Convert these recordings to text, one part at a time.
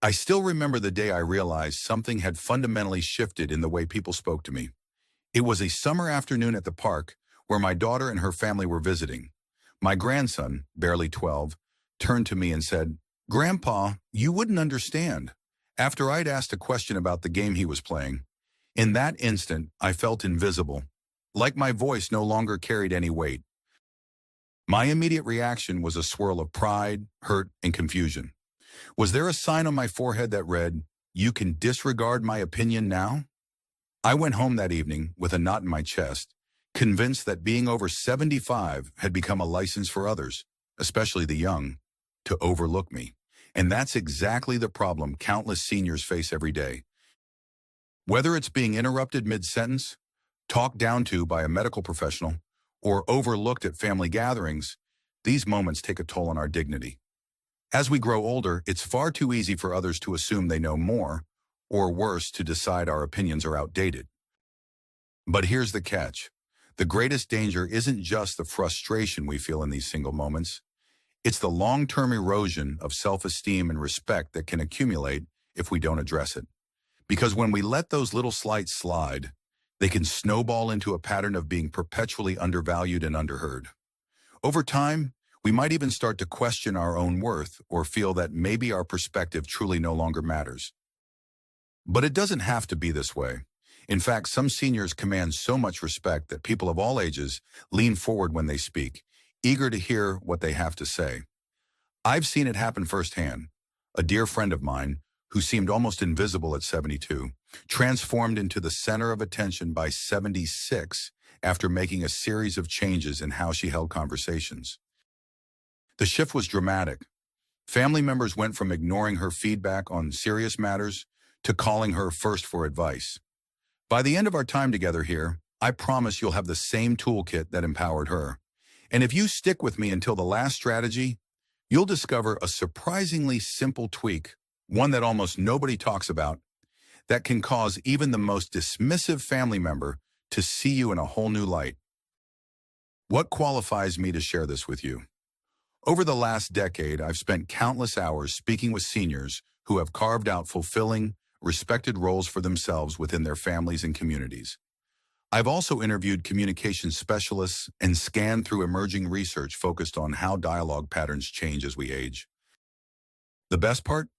I still remember the day I realized something had fundamentally shifted in the way people spoke to me. It was a summer afternoon at the park where my daughter and her family were visiting. My grandson, barely 12, turned to me and said, "Grandpa, you wouldn't understand." After I'd asked a question about the game he was playing, in that instant, I felt invisible, like my voice no longer carried any weight. My immediate reaction was a swirl of pride, hurt, and confusion. Was there a sign on my forehead that read, "You can disregard my opinion now"? I went home that evening with a knot in my chest, convinced that being over 75 had become a license for others, especially the young, to overlook me. And that's exactly the problem countless seniors face every day. Whether it's being interrupted mid-sentence, talked down to by a medical professional, or overlooked at family gatherings, these moments take a toll on our dignity. As we grow older, it's far too easy for others to assume they know more, or worse, to decide our opinions are outdated. But here's the catch. The greatest danger isn't just the frustration we feel in these single moments. It's the long-term erosion of self-esteem and respect that can accumulate if we don't address it. Because when we let those little slights slide, they can snowball into a pattern of being perpetually undervalued and underheard. Over time, we might even start to question our own worth or feel that maybe our perspective truly no longer matters. But it doesn't have to be this way. In fact, some seniors command so much respect that people of all ages lean forward when they speak, eager to hear what they have to say. I've seen it happen firsthand. A dear friend of mine, who seemed almost invisible at 72, transformed into the center of attention by 76 after making a series of changes in how she held conversations. The shift was dramatic. Family members went from ignoring her feedback on serious matters to calling her first for advice. By the end of our time together here, I promise you'll have the same toolkit that empowered her. And if you stick with me until the last strategy, you'll discover a surprisingly simple tweak, one that almost nobody talks about, that can cause even the most dismissive family member to see you in a whole new light. What qualifies me to share this with you? Over the last decade, I've spent countless hours speaking with seniors who have carved out fulfilling, respected roles for themselves within their families and communities. I've also interviewed communication specialists and scanned through emerging research focused on how dialogue patterns change as we age. The best part?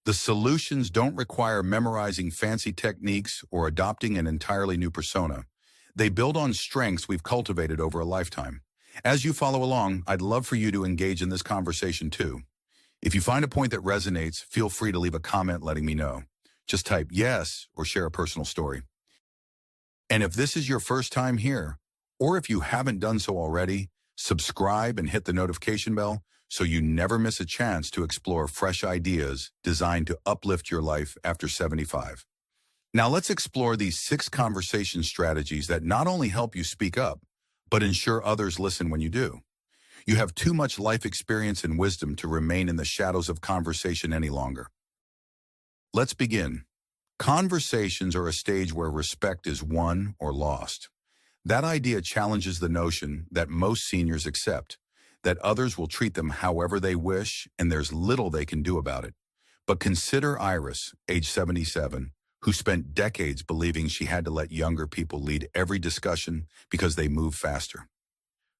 The solutions don't require memorizing fancy techniques or adopting an entirely new persona. They build on strengths we've cultivated over a lifetime. As you follow along, I'd love for you to engage in this conversation too. If you find a point that resonates, feel free to leave a comment letting me know. Just type yes or share a personal story. And if this is your first time here, or if you haven't done so already, subscribe and hit the notification bell so you never miss a chance to explore fresh ideas designed to uplift your life after 75. Now let's explore these 6 conversation strategies that not only help you speak up, but ensure others listen when you do. You have too much life experience and wisdom to remain in the shadows of conversation any longer. Let's begin. Conversations are a stage where respect is won or lost. That idea challenges the notion that most seniors accept, that others will treat them however they wish and there's little they can do about it. But consider Iris, age 77, who spent decades believing she had to let younger people lead every discussion because they move faster.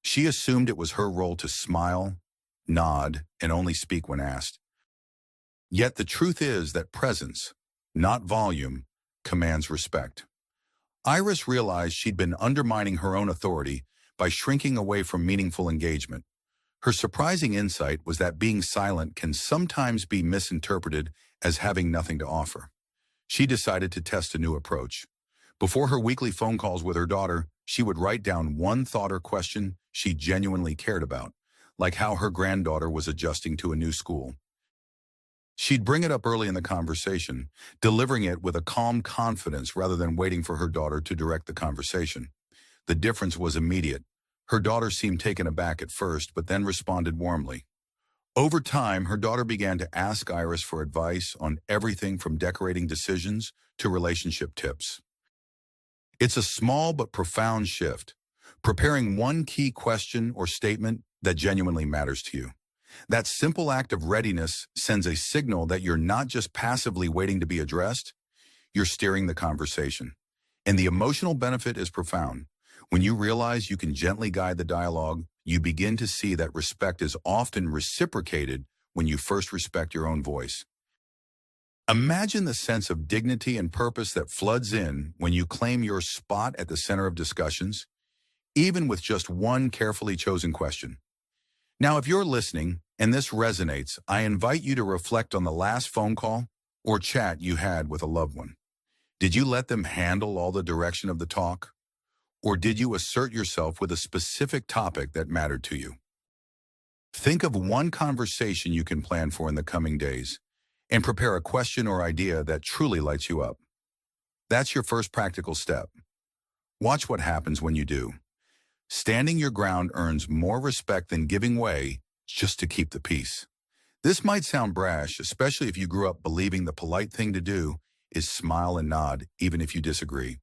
She assumed it was her role to smile, nod, and only speak when asked. Yet the truth is that presence, not volume, commands respect. Iris realized she'd been undermining her own authority by shrinking away from meaningful engagement. Her surprising insight was that being silent can sometimes be misinterpreted as having nothing to offer. She decided to test a new approach. Before her weekly phone calls with her daughter, she would write down one thought or question she genuinely cared about, like how her granddaughter was adjusting to a new school. She'd bring it up early in the conversation, delivering it with a calm confidence rather than waiting for her daughter to direct the conversation. The difference was immediate. Her daughter seemed taken aback at first, but then responded warmly. Over time, her daughter began to ask Iris for advice on everything from decorating decisions to relationship tips. It's a small but profound shift, preparing one key question or statement that genuinely matters to you. That simple act of readiness sends a signal that you're not just passively waiting to be addressed, you're steering the conversation. And the emotional benefit is profound. When you realize you can gently guide the dialogue, you begin to see that respect is often reciprocated when you first respect your own voice. Imagine the sense of dignity and purpose that floods in when you claim your spot at the center of discussions, even with just one carefully chosen question. Now, if you're listening and this resonates, I invite you to reflect on the last phone call or chat you had with a loved one. Did you let them handle all the direction of the talk? Or did you assert yourself with a specific topic that mattered to you? Think of one conversation you can plan for in the coming days and prepare a question or idea that truly lights you up. That's your first practical step. Watch what happens when you do. Standing your ground earns more respect than giving way just to keep the peace. This might sound brash, especially if you grew up believing the polite thing to do is smile and nod, even if you disagree.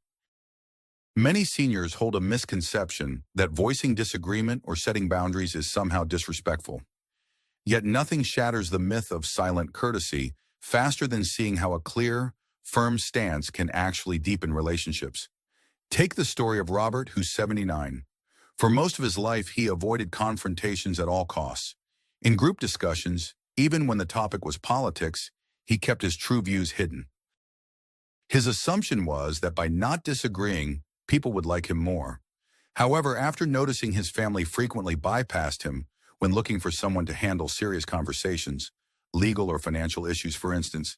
Many seniors hold a misconception that voicing disagreement or setting boundaries is somehow disrespectful. Yet nothing shatters the myth of silent courtesy faster than seeing how a clear, firm stance can actually deepen relationships. Take the story of Robert, who's 79. For most of his life, he avoided confrontations at all costs. In group discussions, even when the topic was politics, he kept his true views hidden. His assumption was that by not disagreeing, people would like him more. However, after noticing his family frequently bypassed him when looking for someone to handle serious conversations, legal or financial issues for instance,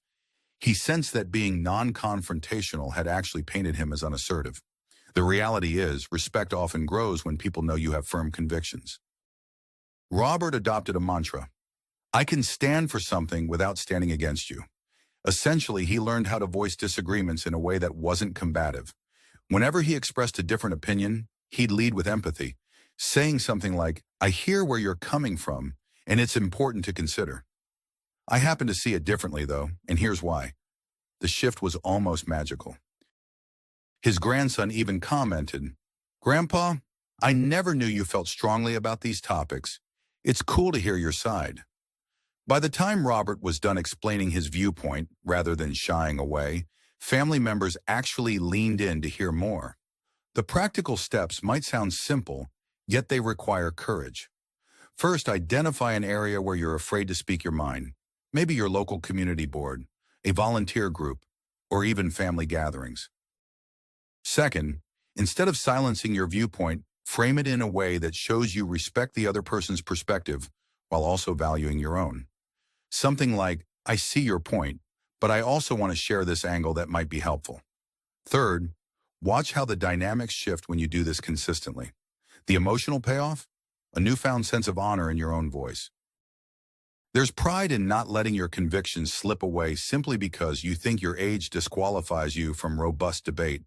he sensed that being non-confrontational had actually painted him as unassertive. The reality is, respect often grows when people know you have firm convictions. Robert adopted a mantra: I can stand for something without standing against you. Essentially, he learned how to voice disagreements in a way that wasn't combative. Whenever he expressed a different opinion, he'd lead with empathy, saying something like, I hear where you're coming from, and it's important to consider. I happen to see it differently, though, and here's why. The shift was almost magical. His grandson even commented, Grandpa, I never knew you felt strongly about these topics. It's cool to hear your side. By the time Robert was done explaining his viewpoint, rather than shying away, family members actually leaned in to hear more. The practical steps might sound simple, yet they require courage. First, identify an area where you're afraid to speak your mind. Maybe your local community board, a volunteer group, or even family gatherings. Second, instead of silencing your viewpoint, frame it in a way that shows you respect the other person's perspective while also valuing your own. Something like, I see your point, but I also want to share this angle that might be helpful. Third, watch how the dynamics shift when you do this consistently. The emotional payoff? A newfound sense of honor in your own voice. There's pride in not letting your convictions slip away simply because you think your age disqualifies you from robust debate.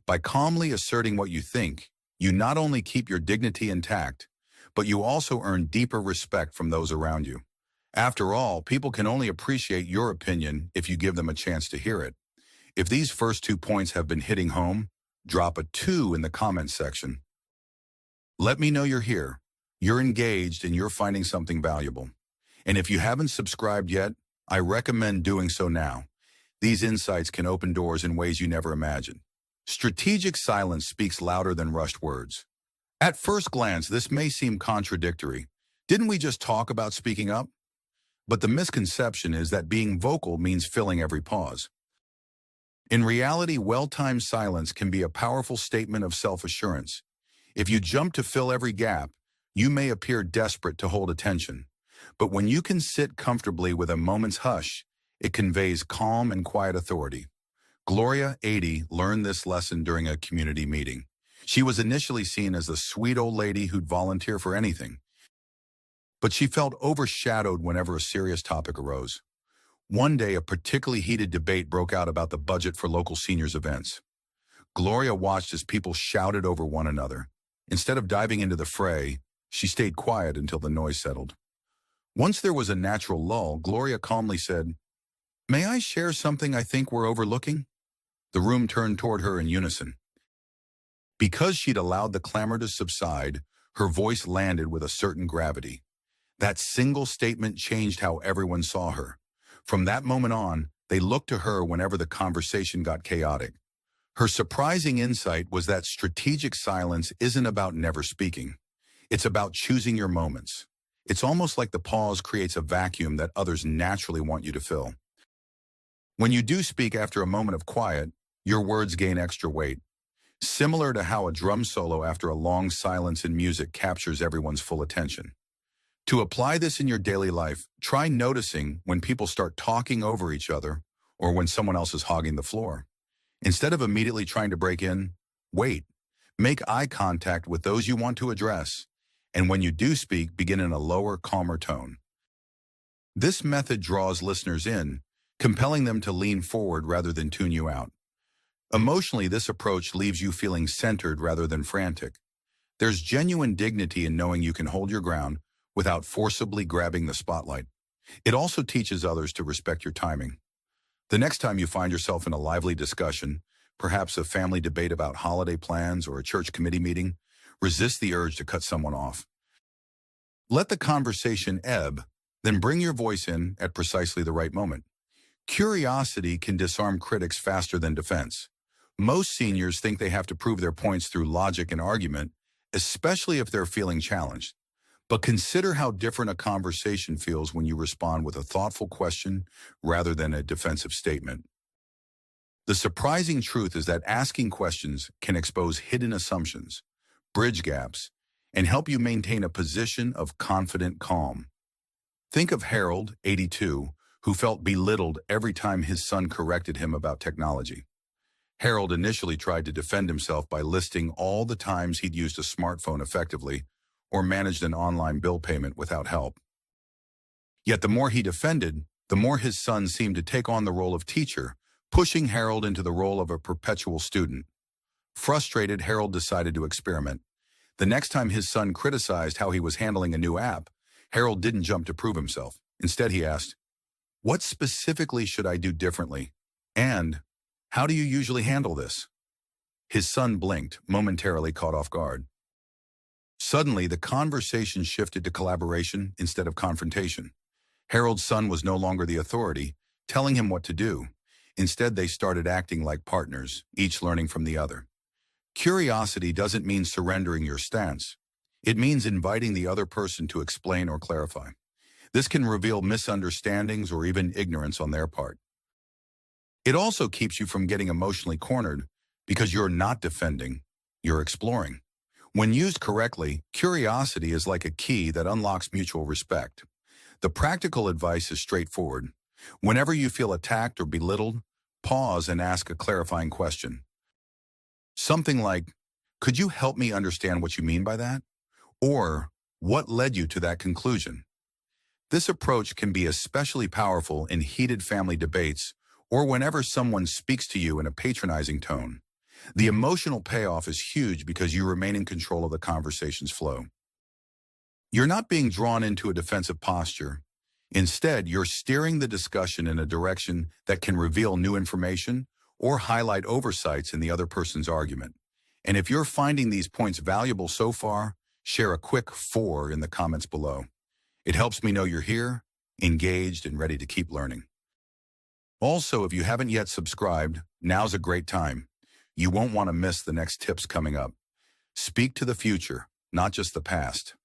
By calmly asserting what you think, you not only keep your dignity intact, but you also earn deeper respect from those around you. After all, people can only appreciate your opinion if you give them a chance to hear it. If these first 2 points have been hitting home, drop a 2 in the comments section. Let me know you're here, you're engaged, and you're finding something valuable. And if you haven't subscribed yet, I recommend doing so now. These insights can open doors in ways you never imagined. Strategic silence speaks louder than rushed words. At first glance, this may seem contradictory. Didn't we just talk about speaking up? But the misconception is that being vocal means filling every pause. In reality, well-timed silence can be a powerful statement of self-assurance. If you jump to fill every gap, you may appear desperate to hold attention. But when you can sit comfortably with a moment's hush, it conveys calm and quiet authority. Gloria, 80, learned this lesson during a community meeting. She was initially seen as the sweet old lady who'd volunteer for anything, but she felt overshadowed whenever a serious topic arose. One day, a particularly heated debate broke out about the budget for local seniors events. Gloria watched as people shouted over one another. Instead of diving into the fray, she stayed quiet until the noise settled. Once there was a natural lull, Gloria calmly said, "May I share something I think we're overlooking?" The room turned toward her in unison. Because she'd allowed the clamor to subside, her voice landed with a certain gravity. That single statement changed how everyone saw her. From that moment on, they looked to her whenever the conversation got chaotic. Her surprising insight was that strategic silence isn't about never speaking. It's about choosing your moments. It's almost like the pause creates a vacuum that others naturally want you to fill. When you do speak after a moment of quiet, your words gain extra weight. Similar to how a drum solo after a long silence in music captures everyone's full attention. To apply this in your daily life, try noticing when people start talking over each other or when someone else is hogging the floor. Instead of immediately trying to break in, wait. Make eye contact with those you want to address, and when you do speak, begin in a lower, calmer tone. This method draws listeners in, compelling them to lean forward rather than tune you out. Emotionally, this approach leaves you feeling centered rather than frantic. There's genuine dignity in knowing you can hold your ground without forcibly grabbing the spotlight. It also teaches others to respect your timing. The next time you find yourself in a lively discussion, perhaps a family debate about holiday plans or a church committee meeting, resist the urge to cut someone off. Let the conversation ebb, then bring your voice in at precisely the right moment. Curiosity can disarm critics faster than defense. Most seniors think they have to prove their points through logic and argument, especially if they're feeling challenged. But consider how different a conversation feels when you respond with a thoughtful question rather than a defensive statement. The surprising truth is that asking questions can expose hidden assumptions, bridge gaps, and help you maintain a position of confident calm. Think of Harold, 82, who felt belittled every time his son corrected him about technology. Harold initially tried to defend himself by listing all the times he'd used a smartphone effectively or managed an online bill payment without help. Yet the more he defended, the more his son seemed to take on the role of teacher, pushing Harold into the role of a perpetual student. Frustrated, Harold decided to experiment. The next time his son criticized how he was handling a new app, Harold didn't jump to prove himself. Instead, he asked, "What specifically should I do differently? And how do you usually handle this?" His son blinked, momentarily caught off guard. Suddenly, the conversation shifted to collaboration instead of confrontation. Harold's son was no longer the authority, telling him what to do. Instead, they started acting like partners, each learning from the other. Curiosity doesn't mean surrendering your stance. It means inviting the other person to explain or clarify. This can reveal misunderstandings or even ignorance on their part. It also keeps you from getting emotionally cornered because you're not defending, you're exploring. When used correctly, curiosity is like a key that unlocks mutual respect. The practical advice is straightforward. Whenever you feel attacked or belittled, pause and ask a clarifying question. Something like, "Could you help me understand what you mean by that?" Or, "What led you to that conclusion?" This approach can be especially powerful in heated family debates or whenever someone speaks to you in a patronizing tone. The emotional payoff is huge because you remain in control of the conversation's flow. You're not being drawn into a defensive posture. Instead, you're steering the discussion in a direction that can reveal new information or highlight oversights in the other person's argument. And if you're finding these points valuable so far, share a quick 4 in the comments below. It helps me know you're here, engaged, and ready to keep learning. Also, if you haven't yet subscribed, now's a great time. You won't want to miss the next tips coming up. Speak to the future, not just the past.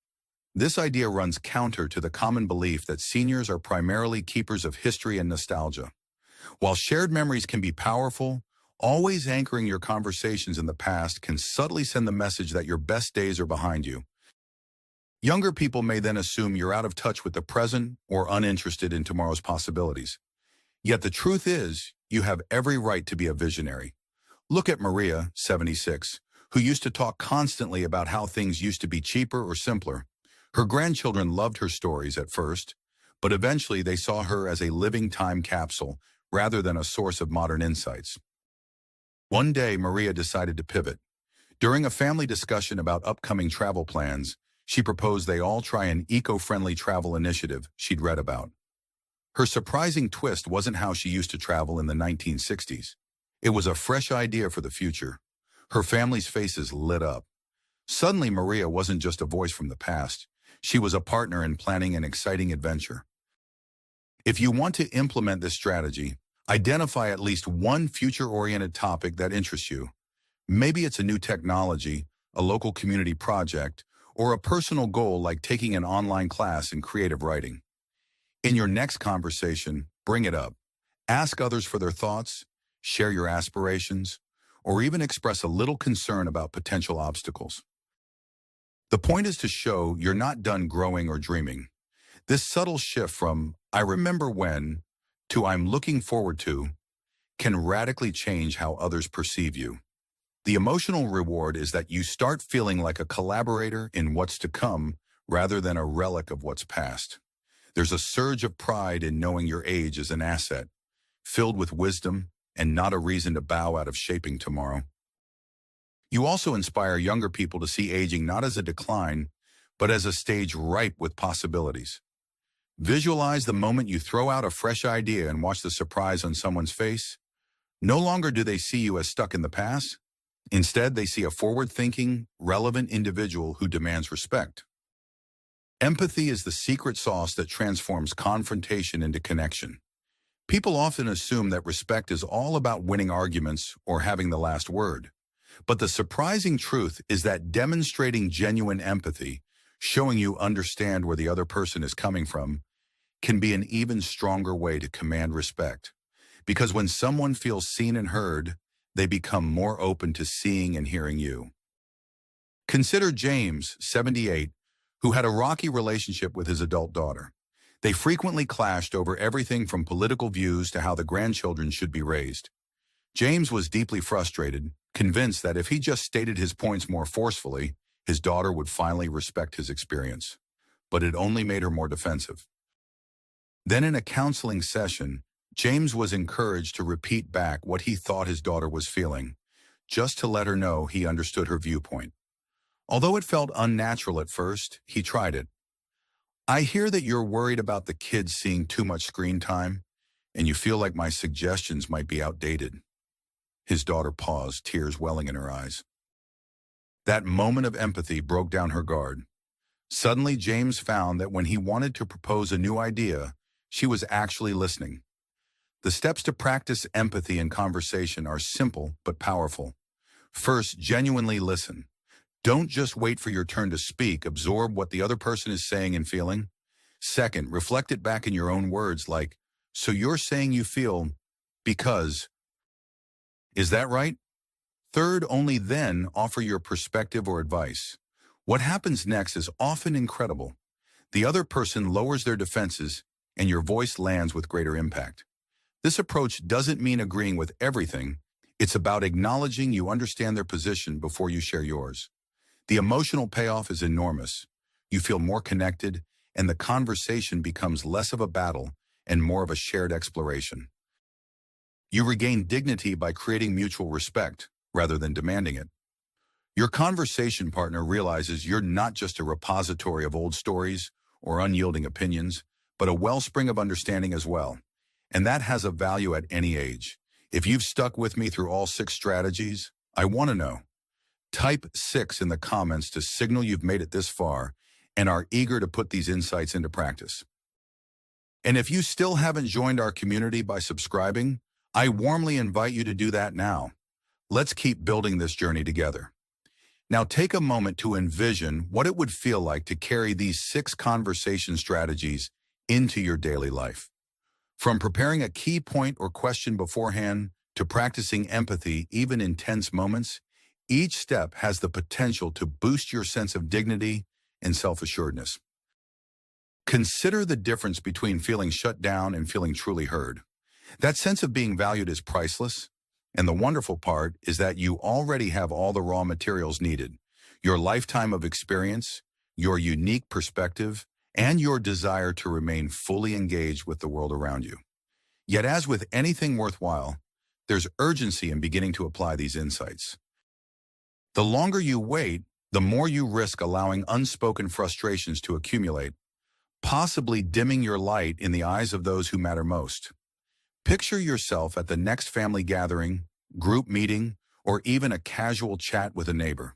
This idea runs counter to the common belief that seniors are primarily keepers of history and nostalgia. While shared memories can be powerful, always anchoring your conversations in the past can subtly send the message that your best days are behind you. Younger people may then assume you're out of touch with the present or uninterested in tomorrow's possibilities. Yet the truth is, you have every right to be a visionary. Look at Maria, 76, who used to talk constantly about how things used to be cheaper or simpler. Her grandchildren loved her stories at first, but eventually they saw her as a living time capsule rather than a source of modern insights. One day, Maria decided to pivot. During a family discussion about upcoming travel plans, she proposed they all try an eco-friendly travel initiative she'd read about. Her surprising twist wasn't how she used to travel in the 1960s. It was a fresh idea for the future. Her family's faces lit up. Suddenly, Maria wasn't just a voice from the past. She was a partner in planning an exciting adventure. If you want to implement this strategy, identify at least one future-oriented topic that interests you. Maybe it's a new technology, a local community project, or a personal goal like taking an online class in creative writing. In your next conversation, bring it up. Ask others for their thoughts, share your aspirations, or even express a little concern about potential obstacles. The point is to show you're not done growing or dreaming. This subtle shift from "I remember when" to "I'm looking forward to" can radically change how others perceive you. The emotional reward is that you start feeling like a collaborator in what's to come rather than a relic of what's past. There's a surge of pride in knowing your age is an asset, filled with wisdom and not a reason to bow out of shaping tomorrow. You also inspire younger people to see aging not as a decline, but as a stage ripe with possibilities. Visualize the moment you throw out a fresh idea and watch the surprise on someone's face. No longer do they see you as stuck in the past. Instead, they see a forward-thinking, relevant individual who demands respect. Empathy is the secret sauce that transforms confrontation into connection. People often assume that respect is all about winning arguments or having the last word. But the surprising truth is that demonstrating genuine empathy, showing you understand where the other person is coming from, can be an even stronger way to command respect. Because when someone feels seen and heard, they become more open to seeing and hearing you. Consider James, 78, who had a rocky relationship with his adult daughter. They frequently clashed over everything from political views to how the grandchildren should be raised. James was deeply frustrated, convinced that if he just stated his points more forcefully, his daughter would finally respect his experience. But it only made her more defensive. Then in a counseling session, James was encouraged to repeat back what he thought his daughter was feeling, just to let her know he understood her viewpoint. Although it felt unnatural at first, he tried it. "I hear that you're worried about the kids seeing too much screen time, and you feel like my suggestions might be outdated." His daughter paused, tears welling in her eyes. That moment of empathy broke down her guard. Suddenly, James found that when he wanted to propose a new idea, she was actually listening. The steps to practice empathy in conversation are simple but powerful. First, genuinely listen. Don't just wait for your turn to speak. Absorb what the other person is saying and feeling. Second, reflect it back in your own words like, "So you're saying you feel because. Is that right?" Third, only then offer your perspective or advice. What happens next is often incredible. The other person lowers their defenses and your voice lands with greater impact. This approach doesn't mean agreeing with everything. It's about acknowledging you understand their position before you share yours. The emotional payoff is enormous. You feel more connected, and the conversation becomes less of a battle and more of a shared exploration. You regain dignity by creating mutual respect, rather than demanding it. Your conversation partner realizes you're not just a repository of old stories or unyielding opinions, but a wellspring of understanding as well. And that has a value at any age. If you've stuck with me through all 6 strategies, I want to know. Type 6 in the comments to signal you've made it this far and are eager to put these insights into practice. And if you still haven't joined our community by subscribing, I warmly invite you to do that now. Let's keep building this journey together. Now take a moment to envision what it would feel like to carry these 6 conversation strategies into your daily life. From preparing a key point or question beforehand to practicing empathy even in tense moments, each step has the potential to boost your sense of dignity and self-assuredness. Consider the difference between feeling shut down and feeling truly heard. That sense of being valued is priceless, and the wonderful part is that you already have all the raw materials needed: your lifetime of experience, your unique perspective, and your desire to remain fully engaged with the world around you. Yet as with anything worthwhile, there's urgency in beginning to apply these insights. The longer you wait, the more you risk allowing unspoken frustrations to accumulate, possibly dimming your light in the eyes of those who matter most. Picture yourself at the next family gathering, group meeting, or even a casual chat with a neighbor.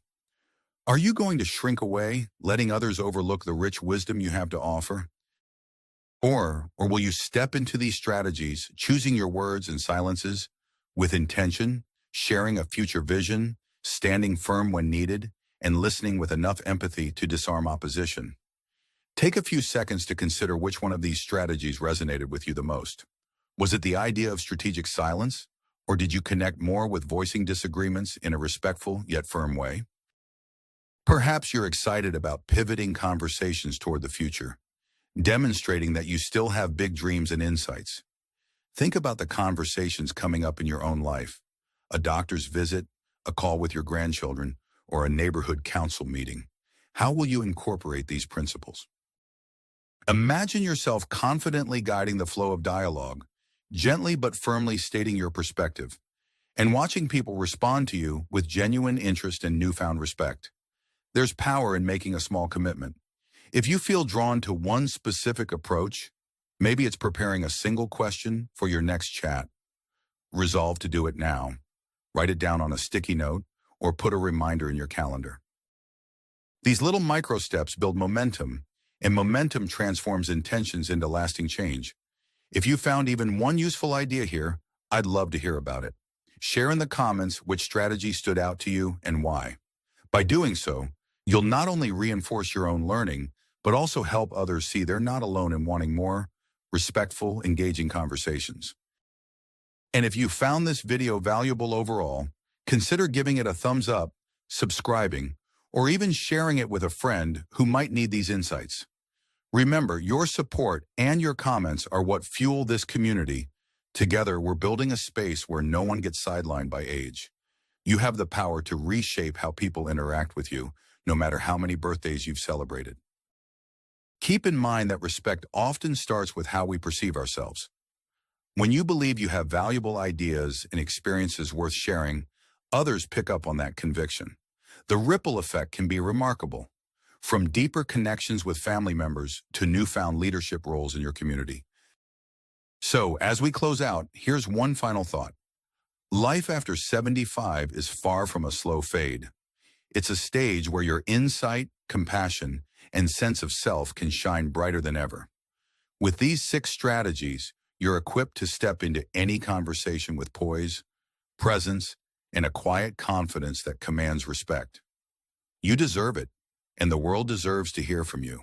Are you going to shrink away, letting others overlook the rich wisdom you have to offer? Or will you step into these strategies, choosing your words and silences with intention, sharing a future vision, standing firm when needed, and listening with enough empathy to disarm opposition? Take a few seconds to consider which one of these strategies resonated with you the most. Was it the idea of strategic silence, or did you connect more with voicing disagreements in a respectful yet firm way? Perhaps you're excited about pivoting conversations toward the future, demonstrating that you still have big dreams and insights. Think about the conversations coming up in your own life: a doctor's visit, a call with your grandchildren, or a neighborhood council meeting. How will you incorporate these principles? Imagine yourself confidently guiding the flow of dialogue, gently but firmly stating your perspective, and watching people respond to you with genuine interest and newfound respect. There's power in making a small commitment. If you feel drawn to one specific approach, maybe it's preparing a single question for your next chat. Resolve to do it now. Write it down on a sticky note or put a reminder in your calendar. These little micro steps build momentum, and momentum transforms intentions into lasting change. If you found even one useful idea here, I'd love to hear about it. Share in the comments which strategy stood out to you and why. By doing so, you'll not only reinforce your own learning, but also help others see they're not alone in wanting more respectful, engaging conversations. And if you found this video valuable overall, consider giving it a thumbs up, subscribing, or even sharing it with a friend who might need these insights. Remember, your support and your comments are what fuel this community. Together, we're building a space where no one gets sidelined by age. You have the power to reshape how people interact with you, no matter how many birthdays you've celebrated. Keep in mind that respect often starts with how we perceive ourselves. When you believe you have valuable ideas and experiences worth sharing, others pick up on that conviction. The ripple effect can be remarkable, from deeper connections with family members to newfound leadership roles in your community. So, as we close out, here's one final thought. Life after 75 is far from a slow fade. It's a stage where your insight, compassion, and sense of self can shine brighter than ever. With these 6 strategies, you're equipped to step into any conversation with poise, presence, and a quiet confidence that commands respect. You deserve it, and the world deserves to hear from you.